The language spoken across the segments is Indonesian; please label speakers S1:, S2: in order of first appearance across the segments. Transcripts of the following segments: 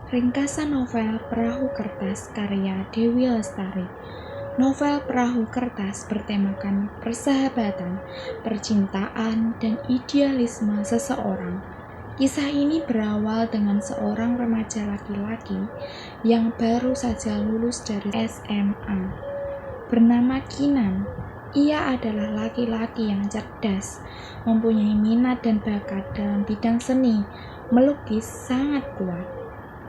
S1: Ringkasan novel Perahu Kertas karya Dewi Lestari. Novel Perahu Kertas bertemakan persahabatan, percintaan, dan idealisme seseorang. Kisah ini berawal dengan seorang remaja laki-laki yang baru saja lulus dari SMA. Bernama Kinan. Ia adalah laki-laki yang cerdas, mempunyai minat dan bakat dalam bidang seni, melukis sangat kuat.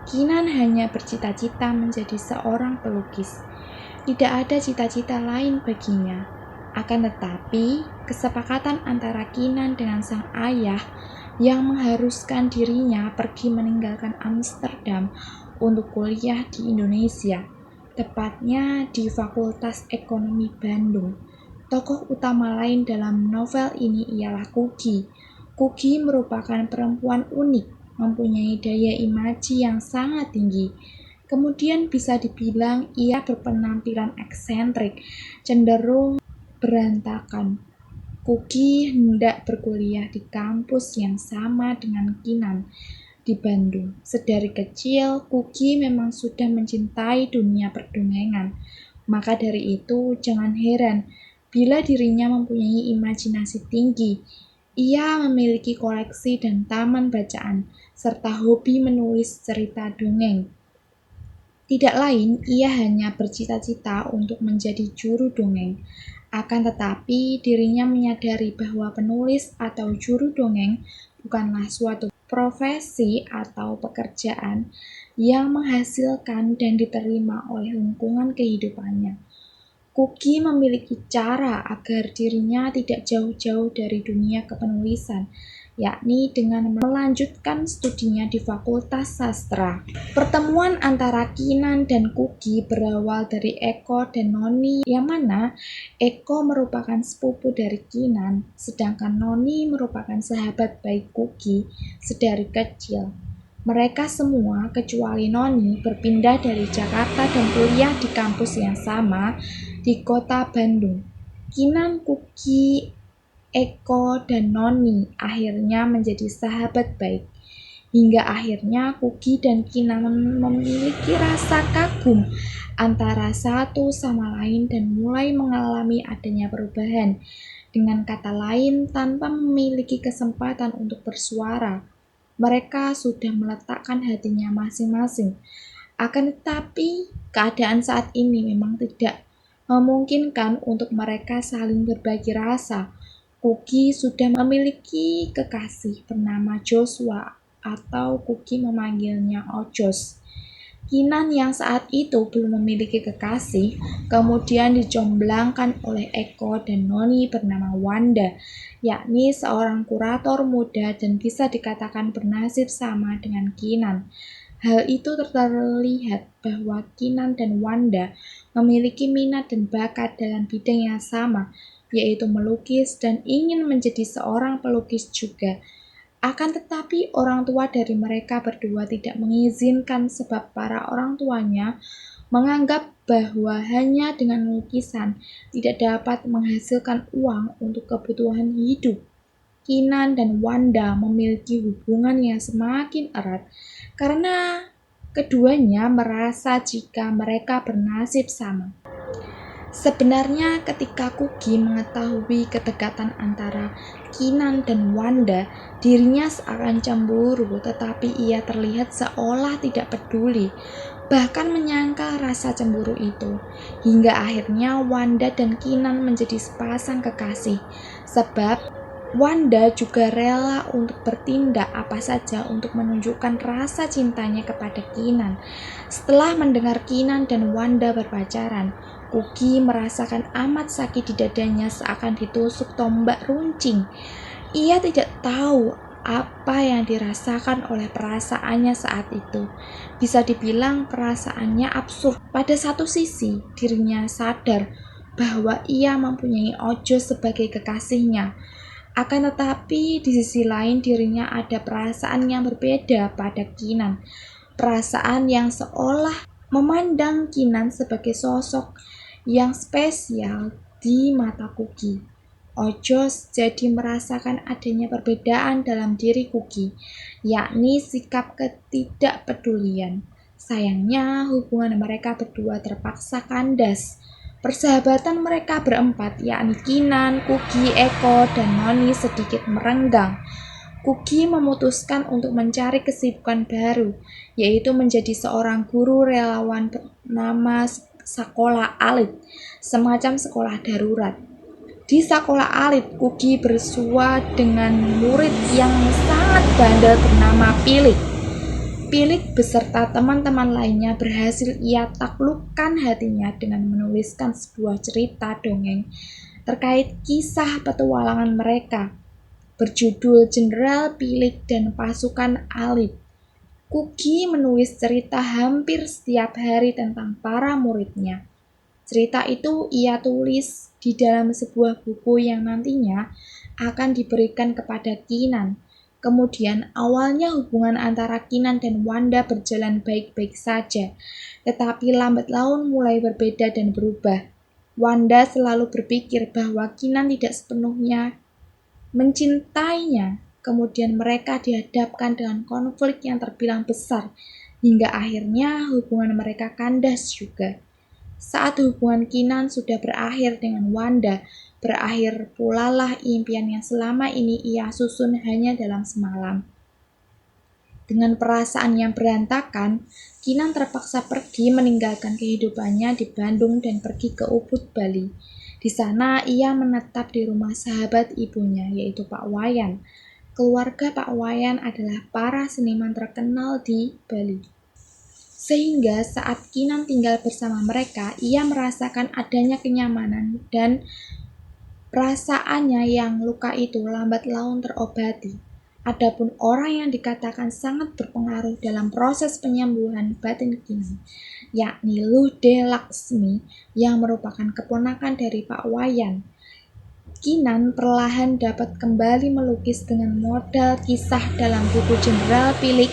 S1: Kinan hanya bercita-cita menjadi seorang pelukis. Tidak ada cita-cita lain baginya. Akan tetapi, kesepakatan antara Kinan dengan sang ayah yang mengharuskan dirinya pergi meninggalkan Amsterdam untuk kuliah di Indonesia, tepatnya di Fakultas Ekonomi Bandung. Tokoh utama lain dalam novel ini ialah Kugi. Kugi merupakan perempuan unik, mempunyai daya imaji yang sangat tinggi. Kemudian bisa dibilang ia berpenampilan eksentrik, cenderung berantakan. Kugi hendak berkuliah di kampus yang sama dengan Kinan di Bandung. Sedari kecil, Kugi memang sudah mencintai dunia perdongeng. Maka dari itu, jangan heran bila dirinya mempunyai imajinasi tinggi. Ia memiliki koleksi dan taman bacaan, serta hobi menulis cerita dongeng. Tidak lain, ia hanya bercita-cita untuk menjadi juru dongeng. Akan tetapi, dirinya menyadari bahwa penulis atau juru dongeng bukanlah suatu profesi atau pekerjaan yang menghasilkan dan diterima oleh lingkungan kehidupannya. Kugi memiliki cara agar dirinya tidak jauh-jauh dari dunia kepenulisan, yakni dengan melanjutkan studinya di Fakultas Sastra. Pertemuan antara Kinan dan Kugi berawal dari Eko dan Noni, yang mana Eko merupakan sepupu dari Kinan, sedangkan Noni merupakan sahabat baik Kugi sedari kecil. Mereka semua kecuali Noni berpindah dari Jakarta dan kuliah di kampus yang sama di kota Bandung. Kinan, Kugi, Eko, dan Noni akhirnya menjadi sahabat baik. Hingga akhirnya Kugi dan Kinan memiliki rasa kagum antara satu sama lain dan mulai mengalami adanya perubahan. Dengan kata lain, tanpa memiliki kesempatan untuk bersuara, mereka sudah meletakkan hatinya masing-masing. Akan tetapi, keadaan saat ini memang tidak memungkinkan untuk mereka saling berbagi rasa. Kugi sudah memiliki kekasih bernama Joshua, atau Kugi memanggilnya Ojos. Kinan yang saat itu belum memiliki kekasih, kemudian dicomblangkan oleh Eko dan Noni bernama Wanda, yakni seorang kurator muda dan bisa dikatakan bernasib sama dengan Kinan. Hal itu terlihat bahwa Kinan dan Wanda memiliki minat dan bakat dalam bidang yang sama, yaitu melukis dan ingin menjadi seorang pelukis juga. Akan tetapi orang tua dari mereka berdua tidak mengizinkan sebab para orang tuanya menganggap bahwa hanya dengan lukisan tidak dapat menghasilkan uang untuk kebutuhan hidup. Kinan dan Wanda memiliki hubungan yang semakin erat karena keduanya merasa jika mereka bernasib sama. Sebenarnya ketika Kugi mengetahui kedekatan antara Kinan dan Wanda, dirinya seakan cemburu, tetapi ia terlihat seolah tidak peduli, bahkan menyangkal rasa cemburu itu. Hingga akhirnya Wanda dan Kinan menjadi sepasang kekasih, sebab Wanda juga rela untuk bertindak apa saja untuk menunjukkan rasa cintanya kepada Kinan. Setelah mendengar Kinan dan Wanda berpacaran, Kugi merasakan amat sakit di dadanya seakan ditusuk tombak runcing. Ia tidak tahu apa yang dirasakan oleh perasaannya saat itu. Bisa dibilang perasaannya absurd. Pada satu sisi, dirinya sadar bahwa ia mempunyai Ojo sebagai kekasihnya. Akan tetapi di sisi lain dirinya ada perasaan yang berbeda pada Kinan. Perasaan yang seolah memandang Kinan sebagai sosok yang spesial di mata Kugi. Ojo jadi merasakan adanya perbedaan dalam diri Kuki, yakni sikap ketidakpedulian. Sayangnya, hubungan mereka berdua terpaksa kandas. Persahabatan mereka berempat, yakni Kinan, Kuki, Eko, dan Noni sedikit merenggang. Kuki memutuskan untuk mencari kesibukan baru, yaitu menjadi seorang guru relawan bernama Sekolah Alit, semacam sekolah darurat. Di sekolah alit, Kuki bersua dengan murid yang sangat bandel bernama Pilik. Pilik beserta teman-teman lainnya berhasil ia taklukkan hatinya dengan menuliskan sebuah cerita dongeng terkait kisah petualangan mereka, berjudul Jenderal Pilik dan Pasukan Alit. Kuki menulis cerita hampir setiap hari tentang para muridnya. Cerita itu ia tulis di dalam sebuah buku yang nantinya akan diberikan kepada Kinan. Kemudian awalnya hubungan antara Kinan dan Wanda berjalan baik-baik saja, tetapi lambat laun mulai berbeda dan berubah. Wanda selalu berpikir bahwa Kinan tidak sepenuhnya mencintainya. Kemudian mereka dihadapkan dengan konflik yang terbilang besar, hingga akhirnya hubungan mereka kandas juga. Saat hubungan Kinan sudah berakhir dengan Wanda, berakhir pula lah impian yang selama ini ia susun hanya dalam semalam. Dengan perasaan yang berantakan, Kinan terpaksa pergi meninggalkan kehidupannya di Bandung dan pergi ke Ubud, Bali. Di sana ia menetap di rumah sahabat ibunya, yaitu Pak Wayan. Keluarga Pak Wayan adalah para seniman terkenal di Bali. Sehingga saat Kinan tinggal bersama mereka, ia merasakan adanya kenyamanan dan perasaannya yang luka itu lambat laun terobati. Adapun orang yang dikatakan sangat berpengaruh dalam proses penyembuhan batin Kinan, yakni Lude Laksmi yang merupakan keponakan dari Pak Wayan. Kinan perlahan dapat kembali melukis dengan modal kisah dalam buku Jenderal Pilik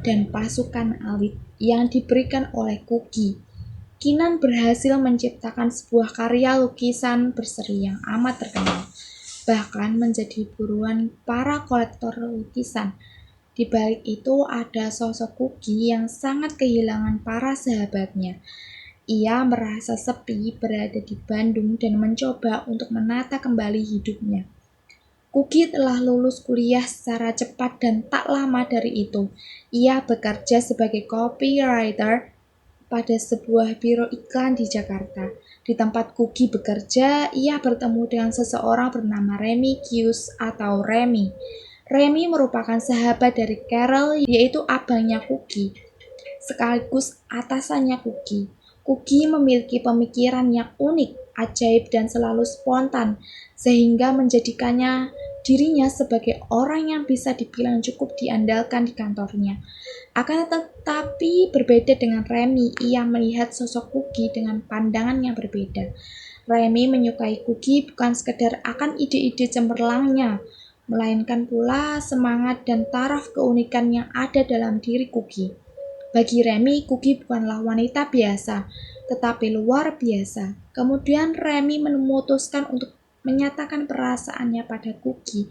S1: dan Pasukan Alit yang diberikan oleh Kuki. Kinan berhasil menciptakan sebuah karya lukisan berseri yang amat terkenal, bahkan menjadi buruan para kolektor lukisan. Di balik itu ada sosok Kuki yang sangat kehilangan para sahabatnya. Ia merasa sepi berada di Bandung dan mencoba untuk menata kembali hidupnya. Kuki telah lulus kuliah secara cepat dan tak lama dari itu, ia bekerja sebagai copywriter pada sebuah biro iklan di Jakarta. Di tempat Kuki bekerja, ia bertemu dengan seseorang bernama Remy Kius atau Remy. Remy merupakan sahabat dari Carol, yaitu abangnya Kuki, sekaligus atasannya Kuki. Kuki memiliki pemikiran yang unik, ajaib, dan selalu spontan, sehingga menjadikannya dirinya sebagai orang yang bisa dibilang cukup diandalkan di kantornya. Akan tetapi berbeda dengan Remy, ia melihat sosok Kuki dengan pandangan yang berbeda. Remy menyukai Kuki bukan sekedar akan ide-ide cemerlangnya, melainkan pula semangat dan taraf keunikan yang ada dalam diri Kuki. Bagi Remy, Kuki bukanlah wanita biasa, tetapi luar biasa. Kemudian Remy memutuskan untuk menyatakan perasaannya pada Kuki,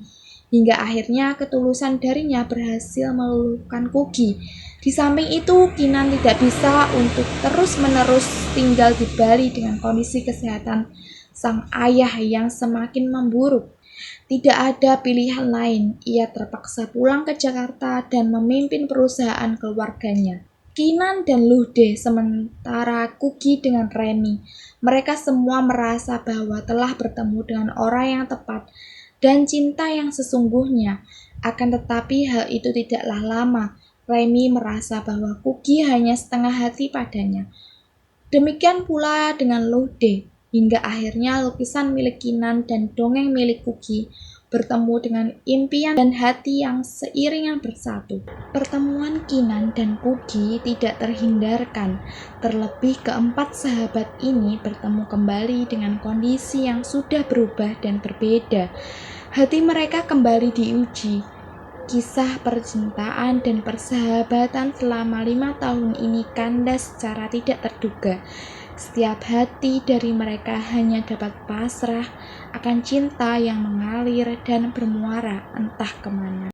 S1: hingga akhirnya ketulusan darinya berhasil meluluhkan Kuki. Di samping itu, Kinan tidak bisa untuk terus-menerus tinggal di Bali dengan kondisi kesehatan sang ayah yang semakin memburuk. Tidak ada pilihan lain, ia terpaksa pulang ke Jakarta dan memimpin perusahaan keluarganya. Kinan dan Lude, sementara Kuki dengan Remy. Mereka semua merasa bahwa telah bertemu dengan orang yang tepat dan cinta yang sesungguhnya. Akan tetapi hal itu tidaklah lama. Remy merasa bahwa Kuki hanya setengah hati padanya. Demikian pula dengan Lude, hingga akhirnya lukisan milik Kinan dan dongeng milik Kuki bertemu dengan impian dan hati yang seiringan bersatu. Pertemuan Kinan dan Kuki tidak terhindarkan, terlebih keempat sahabat ini bertemu kembali dengan kondisi yang sudah berubah dan berbeda. Hati mereka kembali diuji. Kisah percintaan dan persahabatan selama 5 tahun ini kandas secara tidak terduga. Setiap hati dari mereka hanya dapat pasrah akan cinta yang mengalir dan bermuara entah kemana.